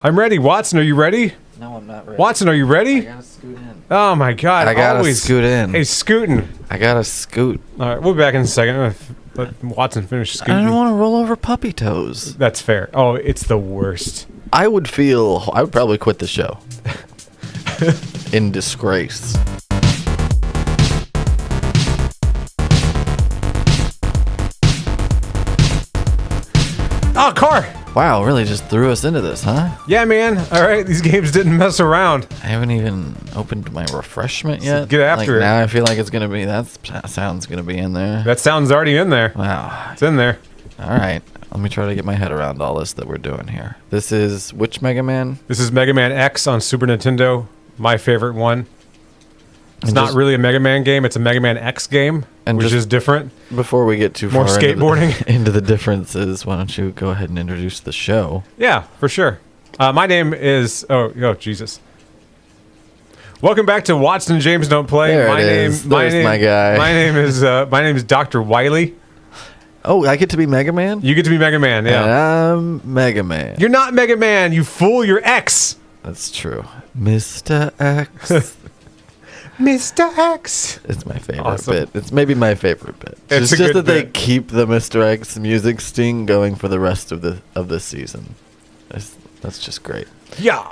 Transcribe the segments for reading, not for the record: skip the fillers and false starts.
I'm ready. Watson, are you ready? No, I'm not ready. Watson, are you ready? I gotta scoot in. Oh my God! I gotta scoot in. Hey, scooting. I gotta scoot. All right, we'll be back in a second. Let Watson finish scooting. I don't want to roll over puppy toes. That's fair. Oh, it's the worst. I would probably quit the show in disgrace. Oh, car. Wow, really just threw us into this, huh? Yeah, man. All right, these games didn't mess around. I haven't even opened my refreshment yet. Get after it. Now I feel like it's gonna be that sound's gonna be in there. That sound's already in there. Wow, It's in there. all right. Let me try to get my head around all this that we're doing here. This is which Mega Man? This is Mega Man X on Super Nintendo. My favorite one. It's And not just- really a Mega Man game. It's a Mega Man X game, And which just- is different. Before we get too More far skateboarding. into the differences, why don't you go ahead and introduce the show? Yeah, for sure. My name is... Oh, Jesus. Welcome back to Watson and James Don't Play. There it is. There's my guy. My name is Dr. Wiley. Oh, I get to be Mega Man? You get to be Mega Man, yeah. And I'm Mega Man. You're not Mega Man, you fool. You're X. That's true. Mr. X. Mr. X. It's my favorite Awesome. bit. It's maybe my favorite bit. It's It's a just good that they bit. keep the Mr. X music sting going for the rest of this season. That's just great. Yeah.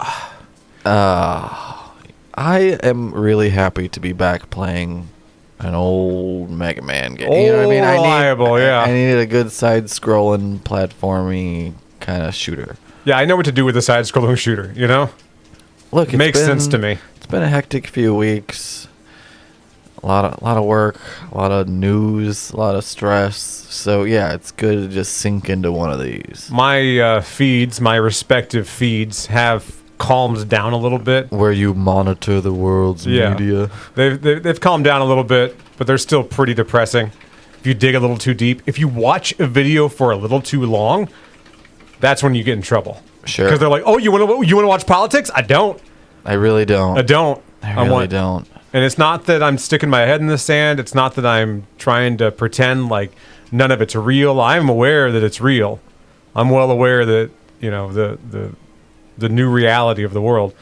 I am really happy to be back playing an old Mega Man game. You know what I mean? Reliable, yeah. I needed a good side-scrolling, platformy kind of shooter. Yeah, I know what to do with a side-scrolling shooter, you know? Look, It makes sense to me. It's been a hectic few weeks. A lot of work, a lot of news, a lot of stress. So yeah, it's good to just sink into one of these. My my respective feeds have calmed down a little bit. Where you monitor the world's Yeah. media. They've calmed down a little bit, but they're still pretty depressing. If you dig a little too deep, if you watch a video for a little too long, that's when you get in trouble. Sure. Because they're like, "Oh, you want to watch politics? I don't. I really don't. I don't. I really don't. And it's not that I'm sticking my head in the sand. It's not that I'm trying to pretend like none of it's real. I'm aware that it's real. I'm well aware that, you know, the new reality of the world.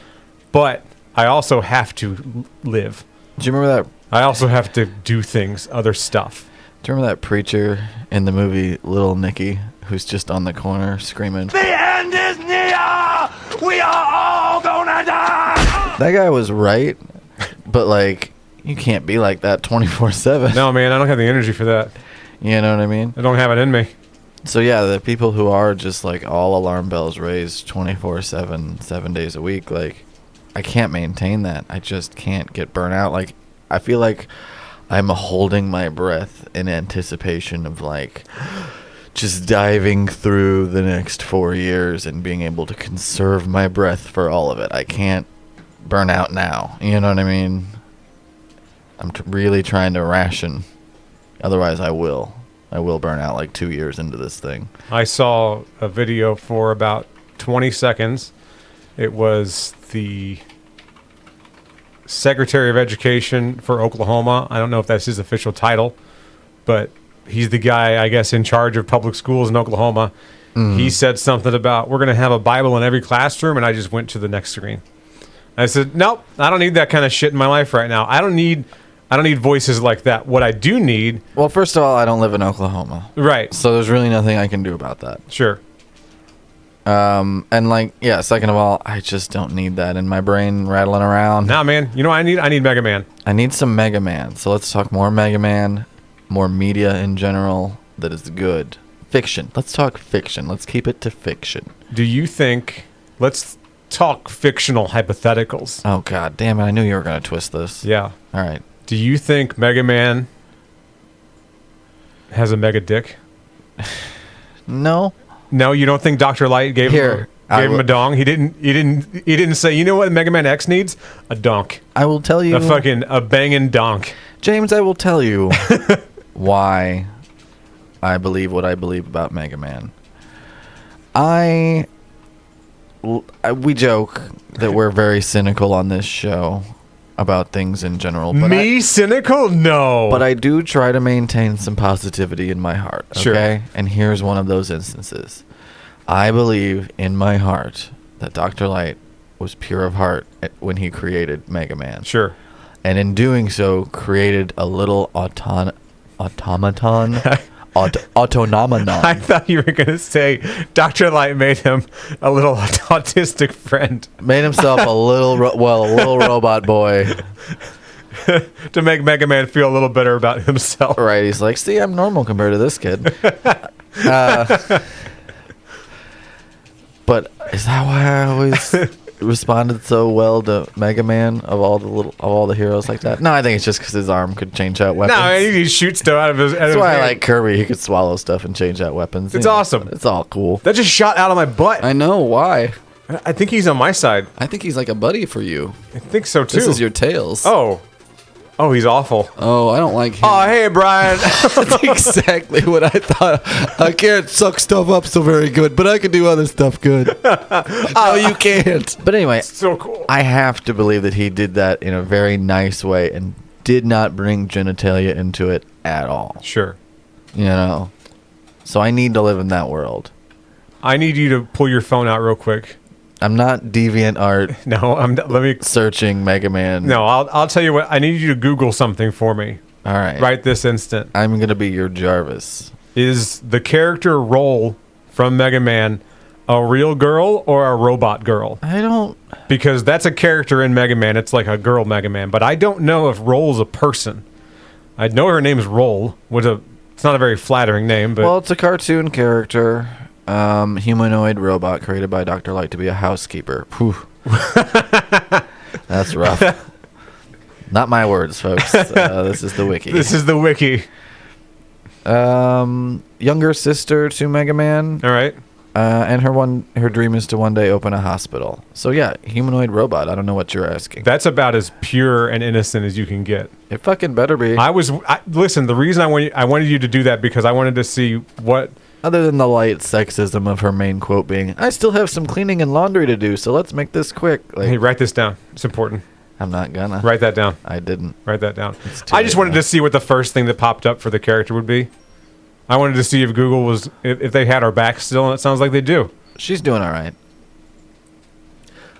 But I also have to live. Do you remember that? I also have to do things, other stuff. Do you remember that preacher in the movie Little Nicky who's just on the corner screaming, The end is near! We are all gonna die! That guy was right, but like you can't be like that 24/7. No, man, I don't have the energy for that. You know what I mean? I don't have it in me. So yeah, the people who are just like all alarm bells raised 24/7, 7 days a week, like I can't maintain that. I just can't get burnt out. Like I feel like I'm holding my breath in anticipation of like just diving through the next 4 years and being able to conserve my breath for all of it. I can't burn out now. You know what I mean? I'm really trying to ration. Otherwise, I will burn out like 2 years into this thing. I saw a video for about 20 seconds. It was the Secretary of Education for Oklahoma. I don't know if that's his official title, but he's the guy, I guess, in charge of public schools in Oklahoma. He said something about, we're going to have a Bible in every classroom, and I just went to the next screen. I said, nope, I don't need that kind of shit in my life right now. I don't need voices like that. What I do need... Well, first of all, I don't live in Oklahoma. Right. So there's really nothing I can do about that. Sure. And like, yeah, second of all, I just don't need that in my brain rattling around. Nah, man. You know what I need? I need Mega Man. I need some Mega Man. So let's talk more Mega Man, more media in general that is good. Fiction. Let's talk fiction. Let's keep it to fiction. Do you think... Let's talk fictional hypotheticals. Oh, God damn it. I knew you were going to twist this. Yeah. All right. Do you think Mega Man has a mega dick? No. No, you don't think Dr. Light gave him a dong? He didn't say, you know what Mega Man X needs? A donk. I will tell you. A banging donk. James, I will tell you why I believe what I believe about Mega Man. We joke that we're very cynical on this show about things in general. But cynical? No. But I do try to maintain some positivity in my heart, okay? Sure. And here's one of those instances. I believe in my heart that Dr. Light was pure of heart when he created Mega Man. Sure. And in doing so, created a little automaton. Autonomanon. I thought you were going to say Dr. Light made him a little autistic friend. Made himself a little robot boy. To make Mega Man feel a little better about himself. Right, he's like, see, I'm normal compared to this kid. But is that why I always responded so well to Mega Man of all the heroes like that? No, I think it's just because his arm could change out weapons. No, he shoots stuff out of his. That's why I like Kirby. He could swallow stuff and change out weapons. It's awesome. It's all cool. That just shot out of my butt. I know why. I think he's on my side. I think he's like a buddy for you. I think so too. This is your Tails. Oh, he's awful. Oh, I don't like him. Oh, hey, Brian. That's exactly what I thought. I can't suck stuff up so very good, but I can do other stuff good. Oh, you can't. But anyway, So cool. I have to believe that he did that in a very nice way and did not bring genitalia into it at all. Sure. You know? So I need to live in that world. I need you to pull your phone out real quick. I'm not DeviantArt No, let me. searching Mega Man. No, I'll tell you what. I need you to Google something for me All right. right this instant. I'm going to be your Jarvis. Is the character Roll from Mega Man a real girl or a robot girl? I don't... Because that's a character in Mega Man. It's like a girl Mega Man. But I don't know if Roll's a person. I know her name's Roll. It's not a very flattering name, but... Well, it's a cartoon character. Humanoid robot created by Dr. Light to be a housekeeper. Whew. That's rough. Not my words, folks. This is the wiki. This is the wiki. Younger sister to Mega Man. All right. And her dream is to one day open a hospital. So yeah, humanoid robot. I don't know what you're asking. That's about as pure and innocent as you can get. It fucking better be. Listen, the reason I wanted you to do that because I wanted to see what... Other than the light sexism of her main quote being, I still have some cleaning and laundry to do, so let's make this quick. Like, Hey, write this down. It's important. I'm not gonna. Write that down. I didn't. Write that down. It's too I just late wanted now. to see what the first thing that popped up for the character would be. I wanted to see if Google was... If they had our back still, and it sounds like they do. She's doing all right.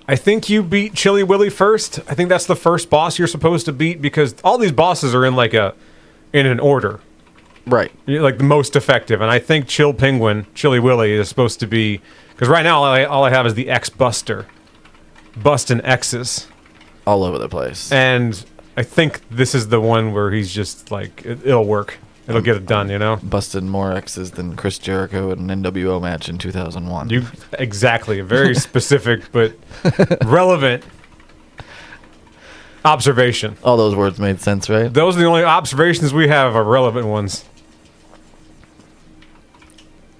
I think you beat Chili Willy first. I think that's the first boss you're supposed to beat because all these bosses are in an order. Right. Like the most effective. And I think Chili Willy is supposed to be... Because right now all I have is the X Buster. Busting X's. All over the place. And I think this is the one where he's just like, it'll work. It'll get it done, you know? Busted more X's than Chris Jericho in an NWO match in 2001. Exactly. A very specific but relevant observation. All those words made sense, right? Those are the only observations we have are relevant ones.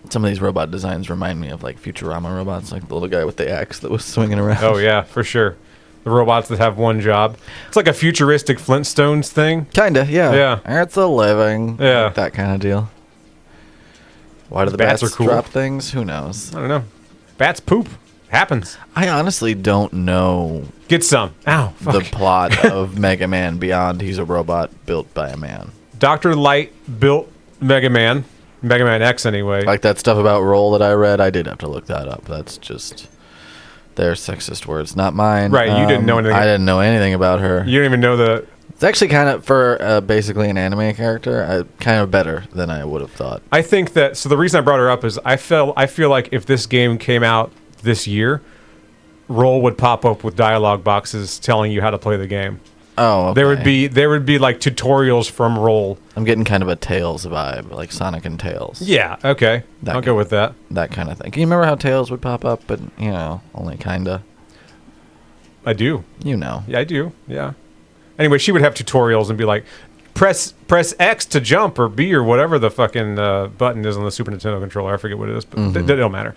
Some of these robot designs remind me of like Futurama robots, like the little guy with the axe that was swinging around. Oh, yeah, for sure. The robots that have one job. It's like a futuristic Flintstones thing. Kinda, yeah. Yeah. It's a living. Yeah. Like that kind of deal. Why do the Bats bats are cool. drop things? Who knows? I don't know. Bats poop. Happens. I honestly don't know Get some. Ow. the Fuck. plot of Mega Man beyond he's a robot built by a man. Dr. Light built Mega Man X anyway. Like that stuff about Roll that I read, I did have to look that up. That's just their sexist words, not mine. Right, you didn't know anything. I didn't know anything about her. You don't even know the... It's actually kind of, for basically an anime character, kind of better than I would have thought. I think that... So the reason I brought her up is I feel like if this game came out this year, Roll would pop up with dialogue boxes telling you how to play the game. Oh, okay. There would be like tutorials from Roll. I'm getting kind of a Tails vibe, like Sonic and Tails. Yeah, okay. I'll go with that. That kind of thing. Can you remember how Tails would pop up, but, you know, only kinda? I do. You know. Yeah, I do. Yeah. Anyway, she would have tutorials and be like, press X to jump or B or whatever the fucking button is on the Super Nintendo controller. I forget what it is, but it don't matter.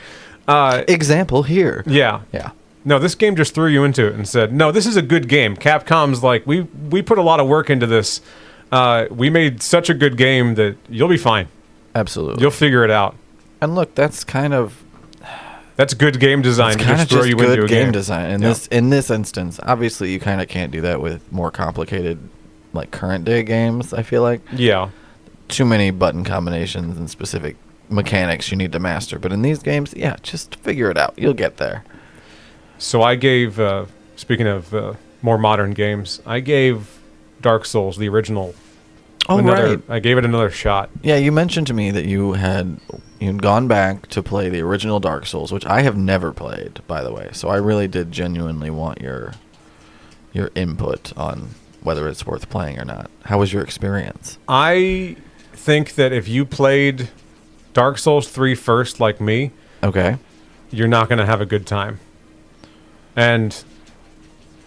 Example here. Yeah. Yeah. No, this game just threw you into it and said, no, this is a good game. Capcom's like, we put a lot of work into this. We made such a good game that you'll be fine. Absolutely. You'll figure it out. And look, that's kind of... That's good game design to just throw you into a good game. game design. In this instance, obviously you kind of can't do that with more complicated, like, current day games, I feel like. Yeah. Too many button combinations and specific mechanics you need to master. But in these games, yeah, just figure it out. You'll get there. So I gave, speaking of more modern games, I gave Dark Souls, the original, Right. I gave it another shot. Yeah, you mentioned to me that you'd gone back to play the original Dark Souls, which I have never played, by the way. So I really did genuinely want your input on whether it's worth playing or not. How was your experience? I think that if you played Dark Souls 3 first, like me, Okay. you're not going to have a good time. And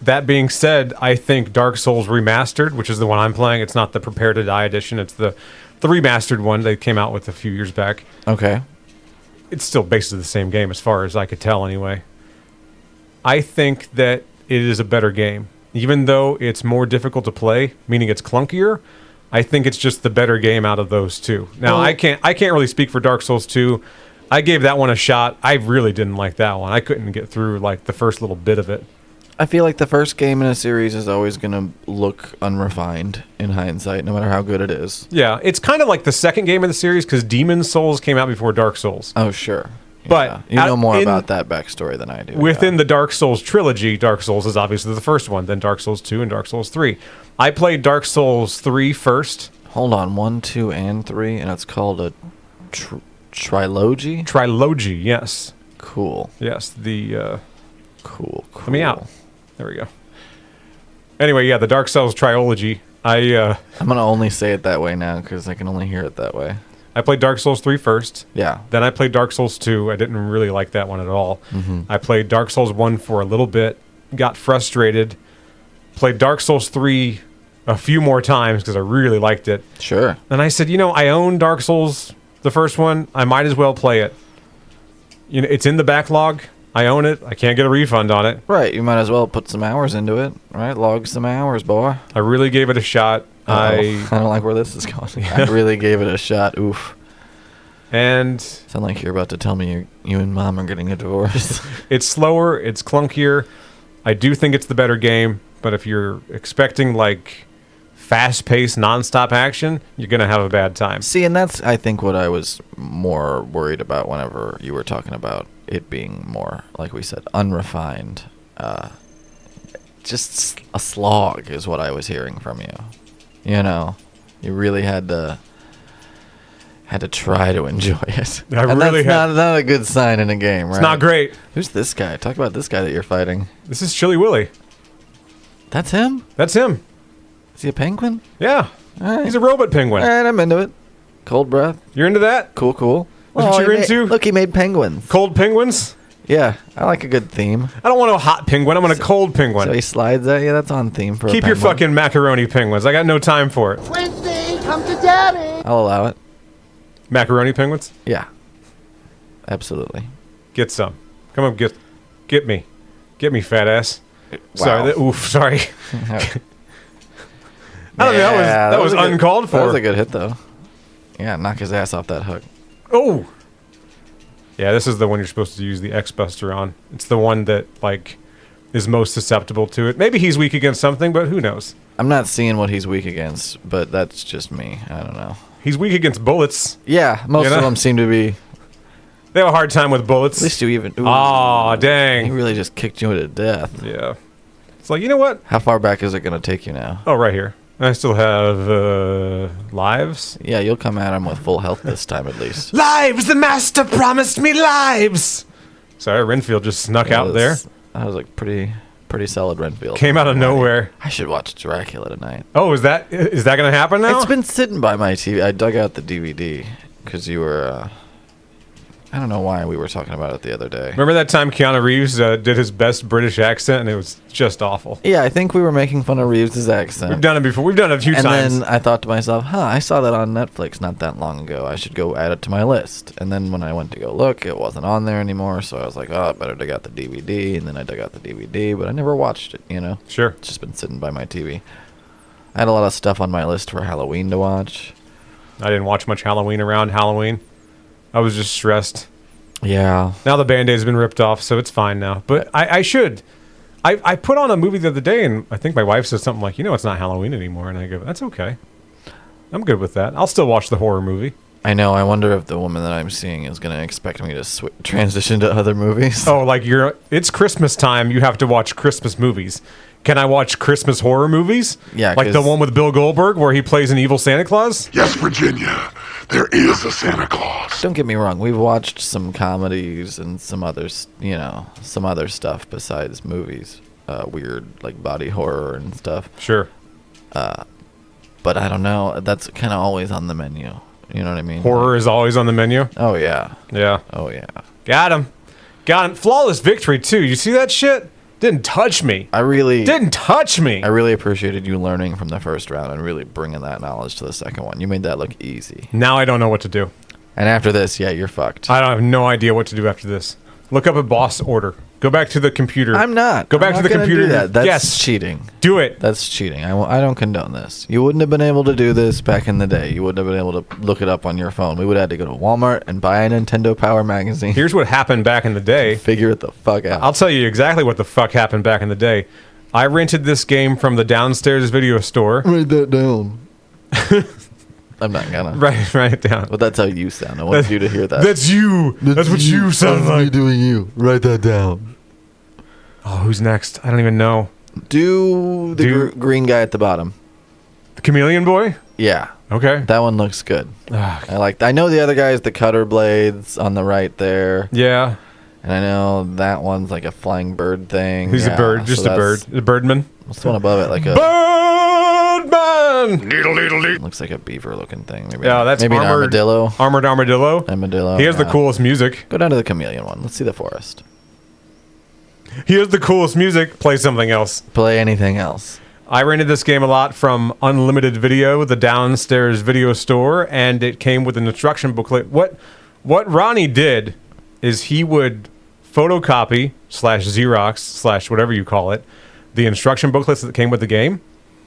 that being said, I think Dark Souls Remastered, which is the one I'm playing, it's not the Prepare to Die edition, it's the remastered one they came out with a few years back. Okay. It's still basically the same game as far as I could tell anyway. I think that it is a better game. Even though it's more difficult to play, meaning it's clunkier, I think it's just the better game out of those two. Now, Well- I can't really speak for Dark Souls 2. I gave that one a shot. I really didn't like that one. I couldn't get through like the first little bit of it. I feel like the first game in a series is always going to look unrefined in hindsight, no matter how good it is. Yeah, it's kind of like the second game of the series because Demon Souls came out before Dark Souls. Oh, sure. But you know more in- about that backstory than I do. Within the Dark Souls trilogy, Dark Souls is obviously the first one, then Dark Souls 2 and Dark Souls 3. I played Dark Souls 3 first. Hold on, 1, 2, and 3, and it's called a trilogy? Trilogy, yes. Cool. Yes, Cool. let me out. There we go. Anyway, yeah, the Dark Souls trilogy. I'm going to only say it that way now because I can only hear it that way. I played Dark Souls 3 first. Yeah. Then I played Dark Souls 2. I didn't really like that one at all. Mm-hmm. I played Dark Souls 1 for a little bit, got frustrated, played Dark Souls 3 a few more times because I really liked it. Sure. And I said, I own Dark Souls, the first one. I might as well play it. It's in the backlog. I own it. I can't get a refund on it. Right. You might as well put some hours into it, right? Log some hours, boy. I really gave it a shot. I don't like where this is going. I really gave it a shot. Oof. And Sound like you're about to tell me you and Mom are getting a divorce. it's slower. It's clunkier. I do think it's the better game. But if you're expecting like fast-paced, nonstop action, you're gonna have a bad time. See, and that's, I think, what I was more worried about whenever you were talking about it being more, like we said, unrefined. Just a slog is what I was hearing from you. You really had to try to enjoy it. I and really that's not a good sign in a game, right? It's not great. Who's this guy? Talk about this guy that you're fighting. This is Chili Willy. That's him? That's him. Is he a penguin? Yeah. All right. He's a robot All penguin. right, I'm into it. Cold breath. You're into that? Cool. That's what Oh, you're he into? Look, he made penguins. Cold penguins? Yeah, I like a good theme. I don't want a hot penguin. I want a cold penguin. So he slides at you. That's on theme for Keep a your penguin. fucking macaroni penguins. I got no time for it. Wednesday, come to daddy. I'll allow it. Macaroni penguins? Yeah. Absolutely. Get some. Come on, get me. Get me, fat ass. Wow. Sorry. Sorry. I don't know. Yeah, That was a good- uncalled for. That was a good hit, though. Yeah, knock his ass off that hook. Oh. Yeah, this is the one you're supposed to use the X Buster on. It's the one that like is most susceptible to it. Maybe he's weak against something, but who knows? I'm not seeing what he's weak against, but that's just me. I don't know. He's weak against bullets. Yeah, most You know? of them seem to be. They have a hard time with bullets. At least you even. Ooh, Aw, he dang. really just kicked you to death. Yeah. It's like, you know what? How far back is it going to take you now? Oh, right here. I still have lives. Yeah, you'll come at him with full health this time at least. Lives! The master promised me lives! Sorry, Renfield just snuck out there. That was like pretty solid Renfield. Came out of nowhere. I should watch Dracula tonight. Oh, is that going to happen now? It's been sitting by my TV. I dug out the DVD because you were. I don't know why we were talking about it the other day. Remember that time Keanu Reeves did his best British accent and it was just awful? Yeah, I think we were making fun of Reeves' accent. We've done it before. We've done it a few and times. then I thought to myself, I saw that on Netflix not that long ago. I should go add it to my list. And then when I went to go look, it wasn't on there anymore. So I was like, I better dig out the DVD. And then I dug out the DVD, but I never watched it, Sure. It's just been sitting by my TV. I had a lot of stuff on my list for Halloween to watch. I didn't watch much Halloween around Halloween. I was just stressed. Yeah. Now the Band-Aid's been ripped off, so it's fine now. But I should. I put on a movie the other day, and I think my wife said something like, it's not Halloween anymore. And I go, that's okay. I'm good with that. I'll still watch the horror movie. I know. I wonder if the woman that I'm seeing is going to expect me to transition to other movies. Oh, like it's Christmas time. You have to watch Christmas movies. Can I watch Christmas horror movies? Yeah, like the one with Bill Goldberg where he plays an evil Santa Claus? Yes, Virginia, there is a Santa Claus. Don't get me wrong. We've watched some comedies and some other stuff besides movies. Weird, like body horror and stuff. Sure. But I don't know. That's kind of always on the menu. You know what I mean? Horror is always on the menu. Oh, yeah. Yeah. Oh, yeah. Got him. Flawless victory, too. You see that shit? Didn't touch me. Didn't touch me. I really appreciated you learning from the first round and really bringing that knowledge to the second one. You made that look easy. Now I don't know what to do. And after this, yeah, you're fucked. I don't have no idea what to do after this. Look up a boss order. Go back to the computer. I'm not. Go back I'm to the not gonna computer. Do that. That's yes. cheating. Do it. That's cheating. I don't condone this. You wouldn't have been able to do this back in the day. You wouldn't have been able to look it up on your phone. We would have had to go to Walmart and buy a Nintendo Power magazine. Here's what happened back in the day. Figure it the fuck out. I'll tell you exactly what the fuck happened back in the day. I rented this game from the downstairs video store. Write that down. I'm not gonna. Write it down. But that's how you sound. I want you to hear that. That's you. That's what you sound That's me like. doing you. Write that down. Oh, who's next? I don't even know. Do the green guy at the bottom. The Chameleon Boy? Yeah. Okay. That one looks good. Ah, I like. I know the other guy is the cutter blades on the right there, yeah. and I know that one's like a flying bird thing. He's a bird. Just a bird. A birdman. What's the one above it? Like a Birdman! looks like a beaver looking thing. Maybe. Yeah, that's maybe an armored, armadillo. Armored armadillo. Armadillo. He has the yeah. coolest music. Go down to the chameleon one. Let's see the forest. He has the coolest music. Play something else. Play anything else. I rented this game a lot from Unlimited Video, the downstairs video store, and it came with an instruction booklet. What Ronnie did is he would photocopy / Xerox / whatever you call it, the instruction booklets that came with the game,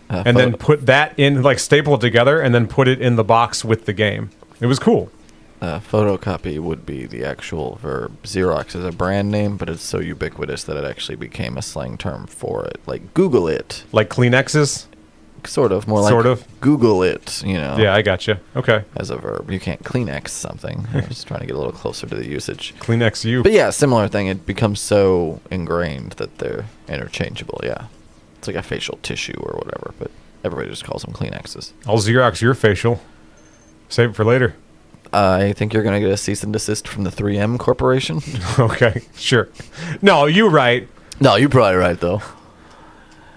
and then put that in, like staple it together, and then put it in the box with the game. It was cool. Photocopy would be the actual verb. Xerox is a brand name, but it's so ubiquitous that it actually became a slang term for it. Like Google it. Like Kleenexes? Sort of. More like Sort of. Google it, you know. Yeah, I gotcha. Okay. As a verb. You can't Kleenex something. I was just trying to get a little closer to the usage. Kleenex you. But yeah, similar thing. It becomes so ingrained that they're interchangeable, yeah. It's like a facial tissue or whatever, but everybody just calls them Kleenexes. I'll Xerox your facial. Save it for later. I think you're going to get a cease and desist from the 3M Corporation. Okay, sure. No, you're right. No, you're probably right, though.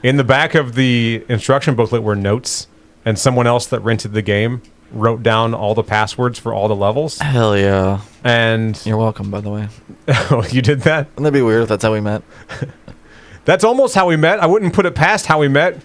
In the back of the instruction booklet were notes, and someone else that rented the game wrote down all the passwords for all the levels. Hell yeah. And You're welcome, by the way. oh, you did that? Wouldn't that be weird if that's how we met? That's almost how we met. I wouldn't put it past how we met.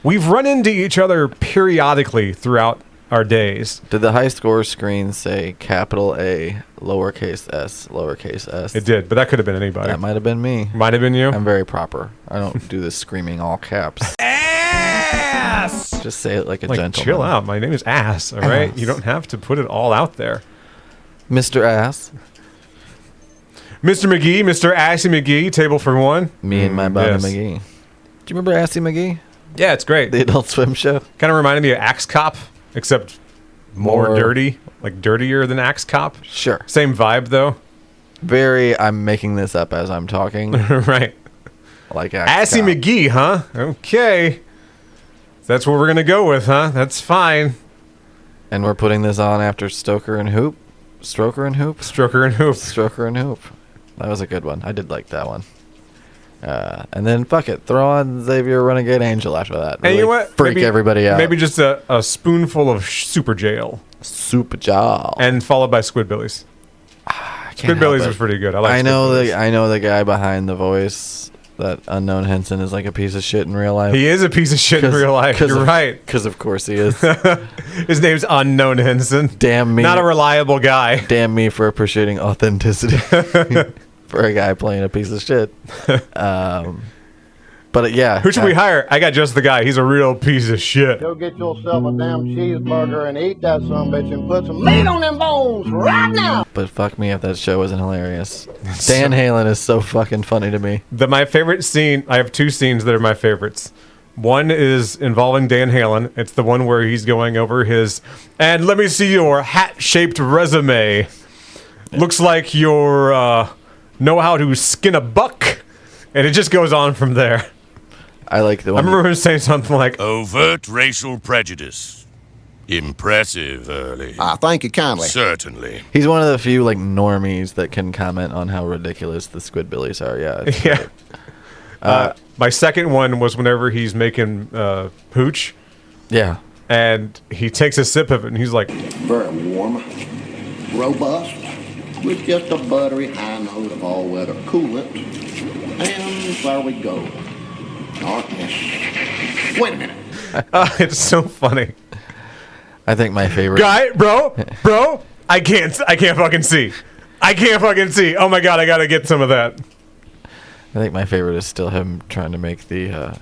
We've run into each other periodically throughout our days. Did the high score screen say capital A, lowercase s, lowercase s? It did, but that could have been anybody. That might have been me. Might have been you. I'm very proper. I don't do this screaming all caps. Ass! Just say it like a Like, gentleman. chill out. My name is Ass, all right? Ass. You don't have to put it all out there. Mr. Ass. Mr. McGee, Mr. Assy McGee, table for one. Me and my buddy yes. McGee. Do you remember Assy McGee? Yeah, it's great. The Adult Swim show? Kind of reminded me of Axe Cop, except more More- dirty, like dirtier than Axe Cop. Sure. Same vibe, though. Very, I'm making this up as I'm talking. Right. Like Axe Assy Cop. McGee, huh? Okay. That's what we're going to go with, huh? That's fine. And we're putting this on after Stoker and Hoop? Stroker and Hoop? Stroker and Hoop. Stroker and Hoop. That was a good one. I did like that one. And then, fuck it. Throw on Xavier Renegade Angel after that. And you know what? Freak everybody out. Maybe just a spoonful of Super Jail. Super Jaw. And followed by Squidbillies. Squidbillies was pretty good. I like I know Squidbillies. the guy behind the voice. That unknown Henson is like a piece of shit in real life. He is a piece of shit in real life. You're right. Because of course he is. His name's Unknown Henson. Damn me. Not a reliable guy. Damn me for appreciating authenticity for a guy playing a piece of shit. But yeah. Who should we hire? I got just the guy. He's a real piece of shit. Go get yourself a damn cheeseburger and eat that sumbitch and put some meat on them bones right now. But fuck me if that show wasn't hilarious. Dan Halen is so fucking funny to me. My favorite scene, I have two scenes that are my favorites. One is involving Dan Halen. It's the one where he's going over his, and let me see your hat-shaped resume. Looks like you're know how to skin a buck, and it just goes on from there. I like the I one. remember him saying something like, Overt racial prejudice. Impressive, Early. Thank you kindly. Certainly. He's one of the few like normies that can comment on how ridiculous the Squidbillies are. Yeah. it's yeah. great. My second one was whenever he's making pooch, Yeah. and he takes a sip of it, and he's like, Very warm, robust, with just a buttery high note of all-weather coolant. And there we go. Darkness. Wait a minute. it's so funny. I think my favorite. Guy, bro, I can't fucking see. I can't fucking see. Oh my god, I gotta get some of that. I think my favorite is still him trying to make the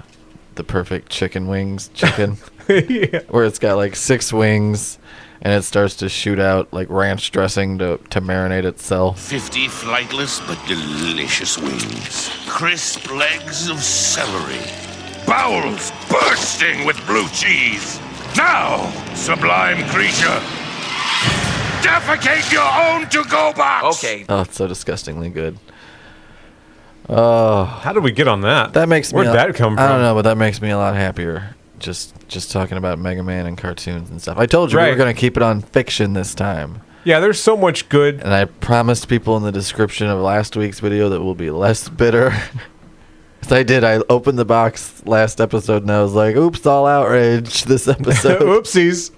perfect chicken wings chicken, yeah. where it's got like 6 wings, and it starts to shoot out like ranch dressing to marinate itself. 50 flightless but delicious wings. Crisp legs of celery. Bowels bursting with blue cheese. Now, sublime creature, defecate your own to-go box. Okay. Oh, it's so disgustingly good. Oh, How did we get on that? that makes me. Where'd that come from? I don't know, but that makes me a lot happier. Just talking about Mega Man and cartoons and stuff. I told you we Right. were gonna keep it on fiction this time. Yeah, there's so much good. And I promised people in the description of last week's video that we'll be less bitter. As I did, I opened the box last episode and I was like, oops, all outrage this episode. Oopsies.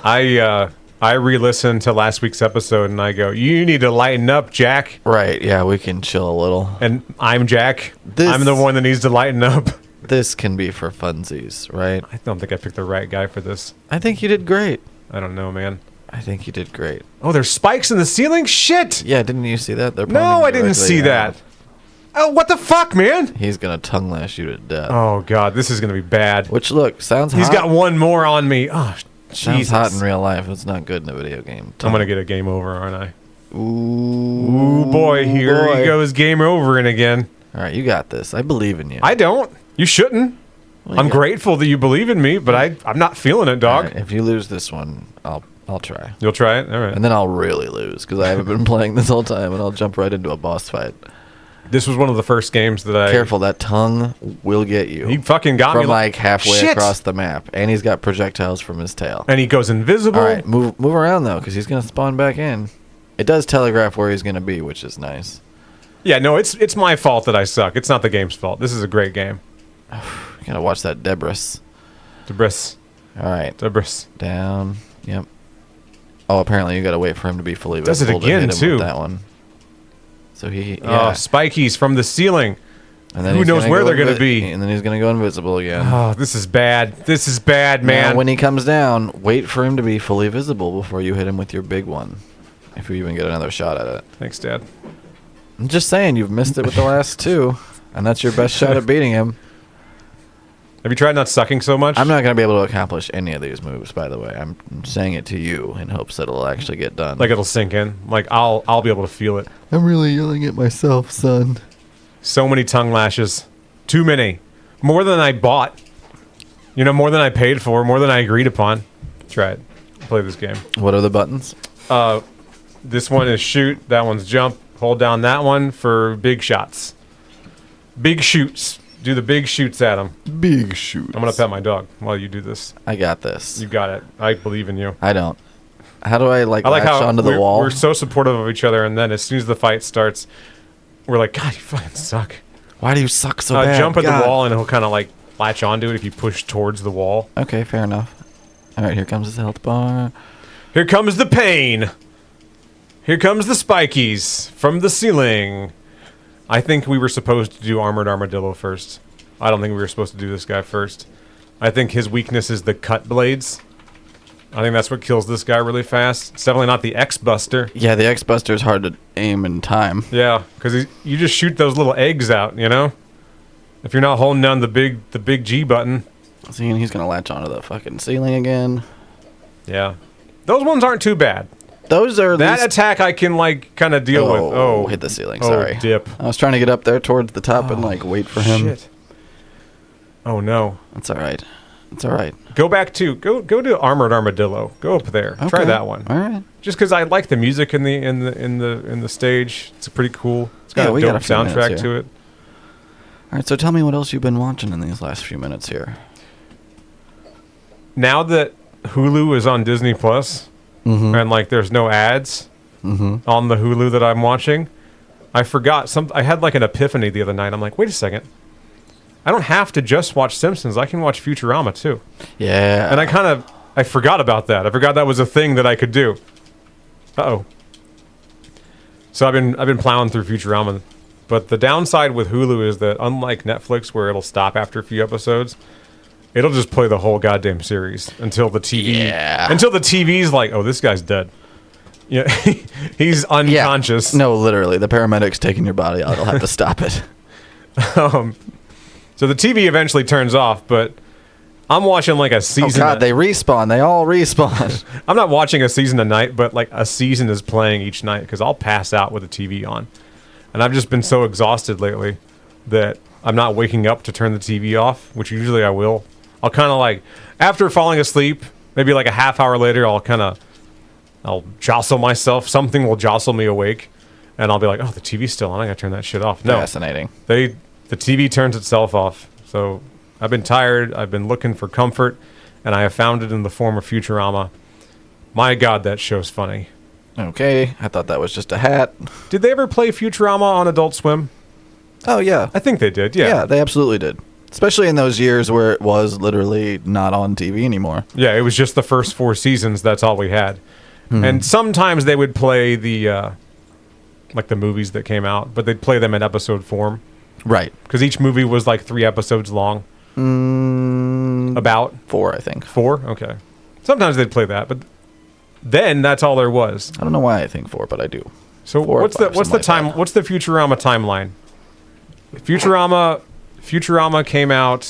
I re-listened to last week's episode and I go, you need to lighten up, Jack. Right, yeah, we can chill a little. And I'm Jack. This- I'm the one that needs to lighten up. This can be for funsies, right? I don't think I picked the right guy for this. I think you did great. I don't know, man. I think you did great. Oh, there's spikes in the ceiling? Shit! Yeah, didn't you see that? They're No, pointing I didn't directly see at that. him. Oh, what the fuck, man? He's gonna tongue lash you to death. Oh, God, this is going to be bad. Which, look, sounds He's hot. got one more on me. Oh, Sounds Jesus. hot in real life. It's not good in a video game. I'm going to get a game over, aren't I? Ooh, Ooh, boy, here boy. he goes, game over and again. All right, you got this. I believe in you. I don't. You shouldn't. Well, I'm you got- grateful that you believe in me, but I'm not feeling it, All dog. right, if you lose this one, I'll try. You'll try it? All right. And then I'll really lose because I haven't been playing this whole time, and I'll jump right into a boss fight. This was one of the first games that I... Careful, that tongue will get you. He fucking got me. from like halfway Shit! across the map, and he's got projectiles from his tail. And he goes invisible. All right, move around though, because he's gonna spawn back in. It does telegraph where he's gonna be, which is nice. Yeah, no, it's my fault that I suck. It's not the game's fault. This is a great game. You gotta watch that Debris. Debris. All right, Debris. down. Yep. Oh, apparently you gotta wait for him to be fully Does it visible again, to hit him too. with that one. So he, yeah. Oh, spikies from the ceiling. And then who he's knows gonna where go they're gonna be. And then he's gonna go invisible again. Oh, this is bad. This is bad, man. Now, when he comes down, wait for him to be fully visible before you hit him with your big one. If you even get another shot at it. Thanks, Dad. I'm just saying, you've missed it with the last 2, and that's your best shot at beating him. Have you tried not sucking so much? I'm not going to be able to accomplish any of these moves, by the way. I'm saying it to you in hopes that it'll actually get done. Like it'll sink in. Like I'll be able to feel it. I'm really yelling at myself, son. So many tongue lashes. Too many. More than I bought. You know, more than I paid for. More than I agreed upon. Try it. Play this game. What are the buttons? This one is shoot. That one's jump. Hold down that one for big shots. Big shoots. Do the big shoots at them. Big shoot. I'm gonna pet my dog while you do this. I got this. You got it. I believe in you. I don't. How do I like I like latch how onto the wall? we're so supportive of each other, and then as soon as the fight starts, we're like, God, you fucking suck. Why do you suck so bad? Jump at God. the wall, and he'll kind of like latch onto it if you push towards the wall. Okay, fair enough. All right, here comes his health bar. Here comes the pain. Here comes the spikies from the ceiling. I think we were supposed to do Armored Armadillo first. I don't think we were supposed to do this guy first. I think his weakness is the cut blades. I think that's what kills this guy really fast. It's definitely not the X-Buster. Yeah, the X-Buster is hard to aim in time. Yeah, because you just shoot those little eggs out, you know? If you're not holding down the big G button. See, and he's going to latch onto the fucking ceiling again. Yeah. Those ones aren't too bad. Those are That least... attack I can, like, kind of deal with. Oh, hit the ceiling, oh, sorry. dip. I was trying to get up there towards the top and, like, wait for him. Shit. Oh no. That's all right. It's all right. Go back to go to Armored Armadillo. Go up there. Try Okay. that one. All right. Just because I like the music in the stage. It's pretty cool. It's got Yeah, a we got dope a few minutes soundtrack here. to it. All right. So tell me what else you've been watching in these last few minutes here. Now that Hulu is on Disney Plus, and like there's no ads on the Hulu that I'm watching, I forgot I had like an epiphany the other night. I'm like, wait a second. I don't have to just watch Simpsons. I can watch Futurama too. Yeah. And I forgot about that. I forgot that was a thing that I could do. Uh-oh. So I've been plowing through Futurama, but the downside with Hulu is that unlike Netflix where it'll stop after a few episodes, it'll just play the whole goddamn series until the TV's like, "Oh, this guy's dead." Yeah. He's unconscious. No, literally. The paramedics taking your body out. I'll have to stop it. So the TV eventually turns off, but I'm watching like a Oh, season. God. They respawn. They all respawn. I'm not watching a season a night, but like a season is playing each night because I'll pass out with the TV on. And I've just been so exhausted lately that I'm not waking up to turn the TV off, which usually I will. I'll kind of like, after falling asleep, maybe like a half hour later, I'll jostle myself. Something will jostle me awake. And I'll be like, oh, the TV's still on. I got to turn that shit off. No. Fascinating. The TV turns itself off. So I've been tired. I've been looking for comfort. And I have found it in the form of Futurama. My God, that show's funny. Okay. I thought that was just a hat. Did they ever play Futurama on Adult Swim? Oh, yeah. I think they did, yeah. Yeah, they absolutely did. Especially in those years where it was literally not on TV anymore. Yeah, it was just the first 4 seasons. That's all we had. And sometimes they would play the movies that came out, but they'd play them in episode form. Right. Because each movie was like 3 episodes long. About 4, I think. 4? Okay. Sometimes they'd play that, but then that's all there was. I don't know why I think 4, but I do. So 4 or what's 5, the something like time? that. What's the Futurama timeline? Futurama came out.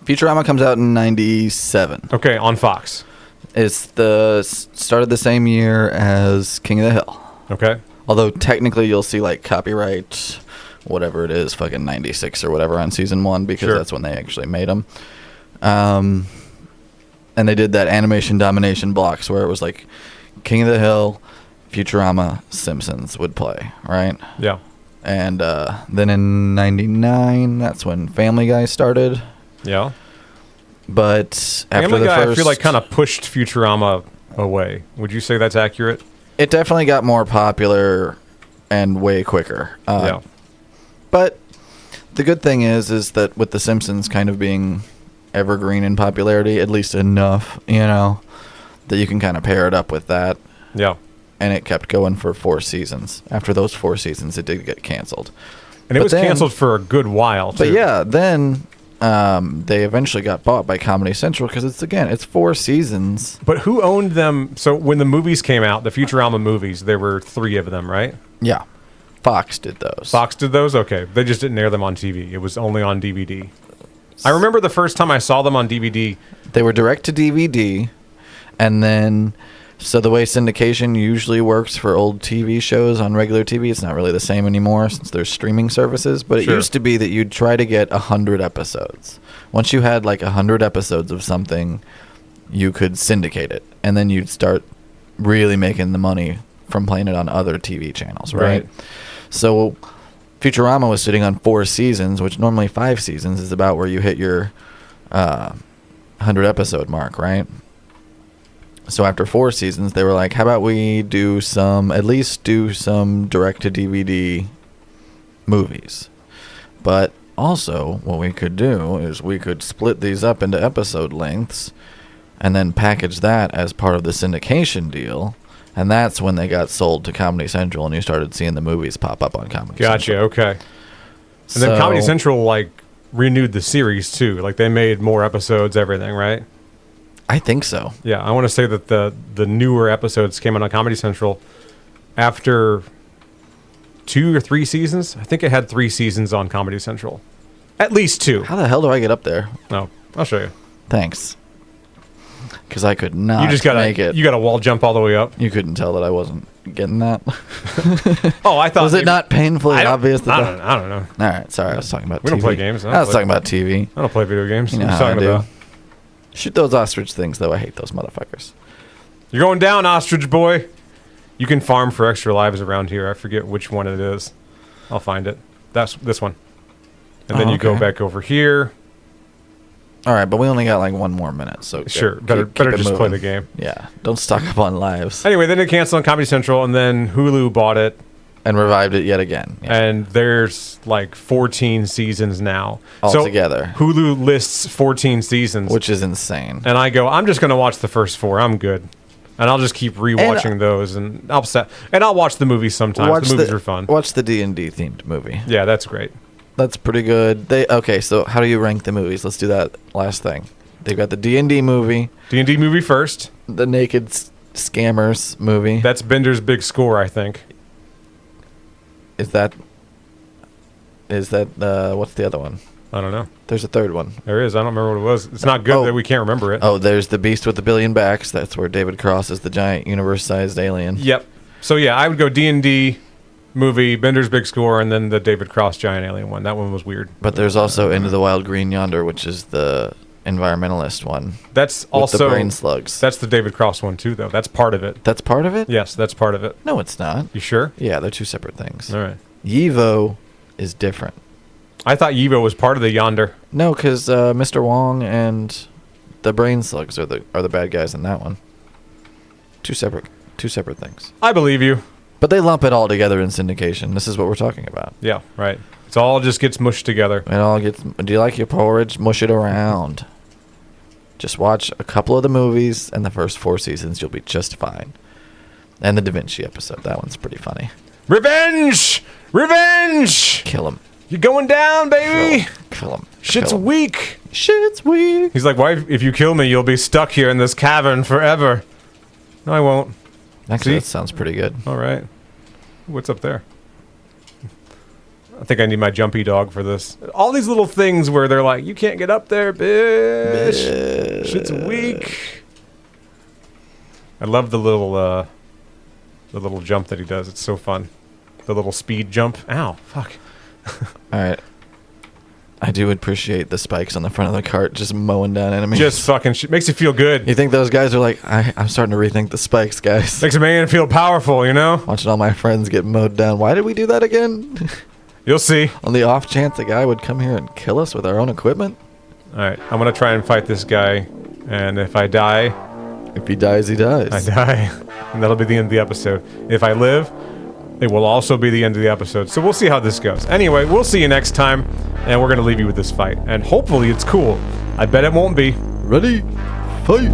Futurama comes out in 97. Okay, on Fox. It's started the same year as King of the Hill. Okay. Although technically you'll see like copyright, whatever it is, fucking 96 or whatever on season 1 because Sure. that's when they actually made them. And they did that animation domination blocks where it was like King of the Hill, Futurama, Simpsons would play, right? Yeah. And then in 99, that's when Family Guy started. Yeah. But after Family the Guy, first, I feel like kind of pushed Futurama away. Would you say that's accurate? it definitely got more popular and way quicker. Yeah. But the good thing is that with The Simpsons kind of being evergreen in popularity, at least enough, that you can kind of pair it up with that. Yeah. And it kept going for 4 seasons. After those 4 seasons, it did get canceled. And it But was then- canceled for a good while, too. But yeah, then they eventually got bought by Comedy Central because it's 4 seasons. But who owned them? So when the movies came out, the Futurama movies, there were 3 of them, right? Yeah. Fox did those. Fox did those? Okay. They just didn't air them on TV. It was only on DVD. I remember the first time I saw them on DVD. They were direct to DVD, and then so the way syndication usually works for old TV shows on regular TV, it's not really the same anymore since there's streaming services. But it Sure. used to be that you'd try to get 100 episodes. Once you had like 100 episodes of something, you could syndicate it, and then you'd start really making the money from playing it on other TV channels, right? Right. So Futurama was sitting on 4 seasons, which normally 5 seasons is about where you hit your 100 episode mark, right? So after 4 seasons, they were like, how about we at least do some direct to DVD movies. But also what we could do is we could split these up into episode lengths and then package that as part of the syndication deal. And that's when they got sold to Comedy Central and you started seeing the movies pop up on Comedy Gotcha. Central. Okay. And then Comedy Central, renewed the series, too. Like, they made more episodes, everything, right? I think so. Yeah, I want to say that the newer episodes came out on Comedy Central after 2 or 3 seasons. I think it had 3 seasons on Comedy Central. At least 2. How the hell do I get up there? No, I'll show you. Thanks. Because I could not You just gotta make it. You got to wall jump all the way up. You couldn't tell that I wasn't getting that? Oh, I thought Was it not painfully obvious? I don't know. All right, sorry, I was talking about. We TV. don't play games. I was talking about TV. I don't play video games. You know What how are I you do. talking about? Shoot those ostrich things, though. I hate those motherfuckers. You're going down, ostrich boy. You can farm for extra lives around here. I forget which one it is. I'll find it. That's this one. And then you go okay. back over here. All right, but we only got like 1 more minute, so Sure, keep better it just play moving. the game. Yeah, don't stock up on lives. Anyway, then it canceled on Comedy Central, and then Hulu bought it, And revived it yet again. Yeah. and there's like 14 seasons now. Altogether. So Hulu lists 14 seasons, Which is insane. and I go, I'm just going to watch the first 4. I'm good. And I'll just keep rewatching those, and I'll watch the movies sometimes. The movies are fun. Watch the D&D themed movie. Yeah, that's great. That's pretty good. Okay, so how do you rank the movies? Let's do that last thing. They've got the D&D movie, D&D movie first. the Naked Scammers movie. That's Bender's big score, I think. Is that what's the other one? I don't know. There's a third one. There is. I don't remember what it was. It's not good Oh. that we can't remember it. Oh, there's the Beast with the Billion Backs. That's where David Cross is the giant universe-sized alien. Yep. So yeah, I would go D&D movie, Bender's big score, and then the David Cross giant alien one. That one was weird. But there's also Into the Wild Green Yonder, which is the environmentalist one. That's With also the brain slugs. That's the David Cross one too, though. That's part of it. That's part of it? Yes, that's part of it. No, it's not. You sure? Yeah, they're two separate things. All right. Yevo is different. I thought Evo was part of the Yonder. No, because Mr. Wong and the brain slugs are the bad guys in that one. Two separate things. I believe you. But they lump it all together in syndication. This is what we're talking about. Yeah, right. It's all just gets mushed together. It all gets. Do you like your porridge? Mush it around. Just watch a couple of the movies and the first 4 seasons. You'll be just fine. And the Da Vinci episode. That one's pretty funny. Revenge! Revenge! Kill him. You're going down, baby. Kill him. Shit's Kill him. weak. Shit's weak. He's like, why? If you kill me, you'll be stuck here in this cavern forever. No, I won't. Actually, See? that sounds pretty good. All right. What's up there? I think I need my jumpy dog for this. All these little things where they're like, you can't get up there, bitch. Shit's weak. I love the little jump that he does. It's so fun. The little speed jump. Ow, fuck. All right. I do appreciate the spikes on the front of the cart just mowing down enemies. Just fucking shit. Makes you feel good. You think those guys are like, I'm starting to rethink the spikes, guys. Makes a man feel powerful, you know? Watching all my friends get mowed down. Why did we do that again? You'll see. On the off chance a guy would come here and kill us with our own equipment? All right, I'm going to try and fight this guy. And if I die, If he dies, he dies. I die. And that'll be the end of the episode. If I live, it will also be the end of the episode. So we'll see how this goes. Anyway, we'll see you next time. And we're going to leave you with this fight. And hopefully it's cool. I bet it won't be. Ready? Fight!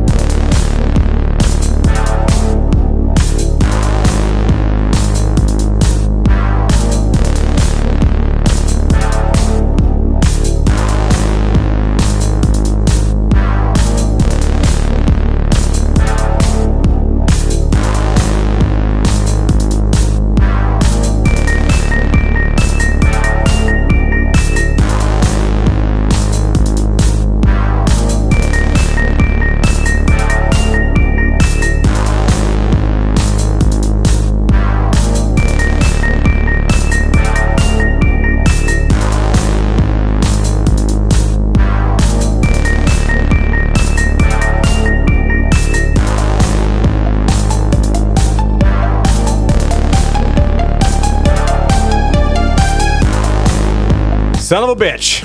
Son of a bitch.